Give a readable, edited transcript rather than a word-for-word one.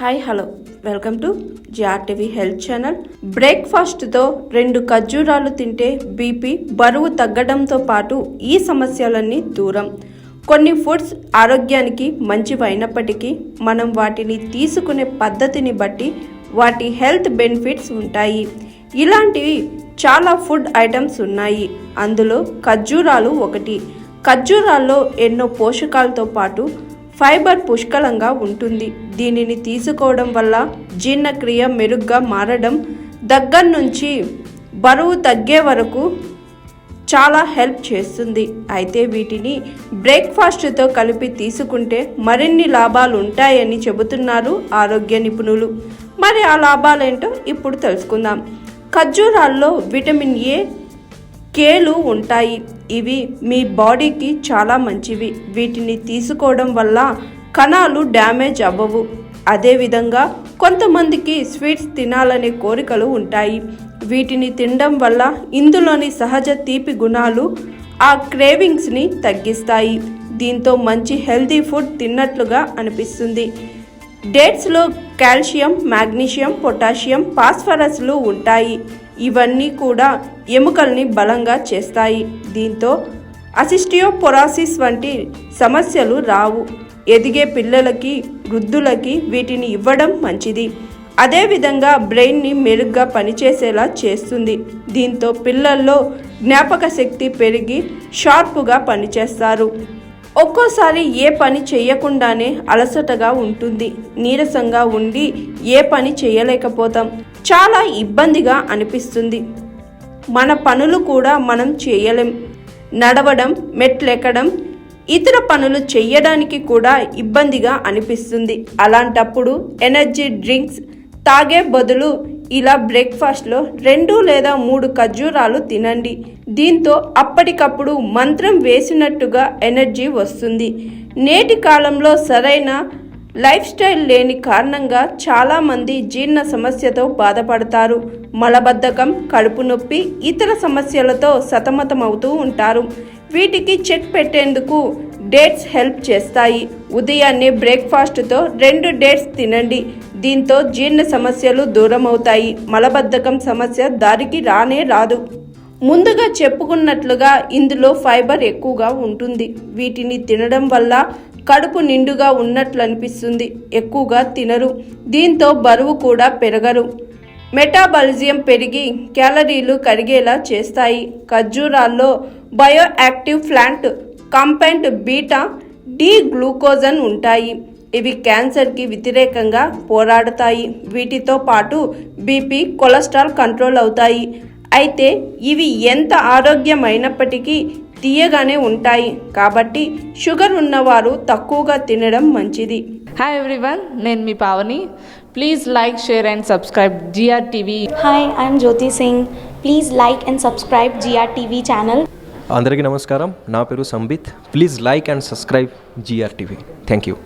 Hi hello welcome to GRTV health channel. బ్రేక్ఫాస్ట్తో 2 ఖర్జూరాలు తింటే బీపీ, బరువు తగ్గడంతో పాటు ఈ సమస్యలన్నీ దూరం. కొన్ని ఫుడ్స్ ఆరోగ్యానికి మంచివైనప్పటికీ మనం వాటిని తీసుకునే పద్ధతిని బట్టి వాటి హెల్త్ బెనిఫిట్స్ ఉంటాయి. ఇలాంటివి చాలా ఫుడ్ ఐటమ్స్ ఉన్నాయి. అందులో ఖర్జూరాలు ఒకటి. ఖర్జూరాల్లో ఎన్నో పోషకాలతో పాటు ఫైబర్ పుష్కలంగా ఉంటుంది. దీనిని తీసుకోవడం వల్ల జీర్ణక్రియ మెరుగ్గా మారడం దగ్గర నుంచి బరువు తగ్గే వరకు చాలా హెల్ప్ చేస్తుంది. అయితే వీటిని బ్రేక్ఫాస్ట్తో కలిపి తీసుకుంటే మరిన్ని లాభాలు ఉంటాయని చెబుతున్నారు ఆరోగ్య నిపుణులు. మరి ఆ లాభాలేంటో ఇప్పుడు తెలుసుకుందాం. ఖర్జూరాల్లో విటమిన్ ఏ, కేలు ఉంటాయి. ఇవి మీ బాడీకి చాలా మంచివి. వీటిని తీసుకోవడం వల్ల కణాలు డ్యామేజ్ అవ్వవు. అదేవిధంగా కొంతమందికి స్వీట్స్ తినాలనే కోరికలు ఉంటాయి. వీటిని తినడం వల్ల ఇందులోని సహజ తీపి గుణాలు ఆ క్రేవింగ్స్ని తగ్గిస్తాయి. దీంతో మంచి హెల్తీ ఫుడ్ తిన్నట్లుగా అనిపిస్తుంది. డేట్స్లో కాల్షియం, మాగ్నీషియం, పొటాషియం, ఫాస్ఫరస్లు ఉంటాయి. ఇవన్నీ కూడా ఎముకల్ని బలంగా చేస్తాయి. దీంతో ఆస్టియోపోరోసిస్ వంటి సమస్యలు రావు. ఎదిగే పిల్లలకి, వృద్ధులకి వీటిని ఇవ్వడం మంచిది. అదేవిధంగా బ్రెయిన్ని మెరుగ్గా పనిచేసేలా చేస్తుంది. దీంతో పిల్లల్లో జ్ఞాపక శక్తి పెరిగి షార్ప్గా పనిచేస్తారు. ఒక్కోసారి ఏ పని చేయకుండానే అలసటగా ఉంటుంది. నీరసంగా ఉండి ఏ పని చేయలేకపోతాం. చాలా ఇబ్బందిగా అనిపిస్తుంది. మన పనులు కూడా మనం చేయలేం. నడవడం, మెట్లెక్కడం, ఇతర పనులు చేయడానికి కూడా ఇబ్బందిగా అనిపిస్తుంది. అలాంటప్పుడు ఎనర్జీ డ్రింక్స్ తాగే బదులు ఇలా బ్రేక్ఫాస్ట్లో 2 లేదా 3 ఖర్జూరాలు తినండి. దీంతో అప్పటికప్పుడు మంత్రం వేసినట్టుగా ఎనర్జీ వస్తుంది. నేటి కాలంలో సరైన లైఫ్ స్టైల్ లేని కారణంగా చాలామంది జీర్ణ సమస్యతో బాధపడతారు. మలబద్ధకం, కడుపు నొప్పి, ఇతర సమస్యలతో సతమతమవుతూ ఉంటారు. వీటికి చెక్ పెట్టేందుకు డేట్స్ హెల్ప్ చేస్తాయి. ఉదయాన్నే బ్రేక్ఫాస్ట్తో 2 డేట్స్ తినండి. దీంతో జీర్ణ సమస్యలు దూరమవుతాయి. మలబద్ధకం సమస్య దారికి రానే రాదు. ముందుగా చెప్పుకున్నట్లుగా ఇందులో ఫైబర్ ఎక్కువగా ఉంటుంది. వీటిని తినడం వల్ల కడుపు నిండుగా ఉన్నట్లు అనిపిస్తుంది. ఎక్కువగా తినరు. దీంతో బరువు కూడా పెరగరు. మెటాబాలిజం పెరిగి క్యాలరీలు కరిగేలా చేస్తాయి. ఖర్జూరాల్లో bio active plant compound beta D glucagon ఉంటాయి. ఇవి క్యాన్సర్కి వ్యతిరేకంగా పోరాడతాయి. వీటితో పాటు బీపీ, కొలెస్ట్రాల్ కంట్రోల్ అవుతాయి. అయితే ఇవి ఎంత ఆరోగ్యమైనప్పటికీ తీయగానే ఉంటాయి. కాబట్టి షుగర్ ఉన్నవారు తక్కువగా తినడం మంచిది. హాయ్ ఎవ్రీవన్, నేను మీ Pavani. Please like, share and subscribe GRTV. Hi, I'm Jyoti Singh. Please like and subscribe GRTV channel. అందరికీ నమస్కారం. నా పేరు Sambit. Please like and subscribe GRTV. Thank you.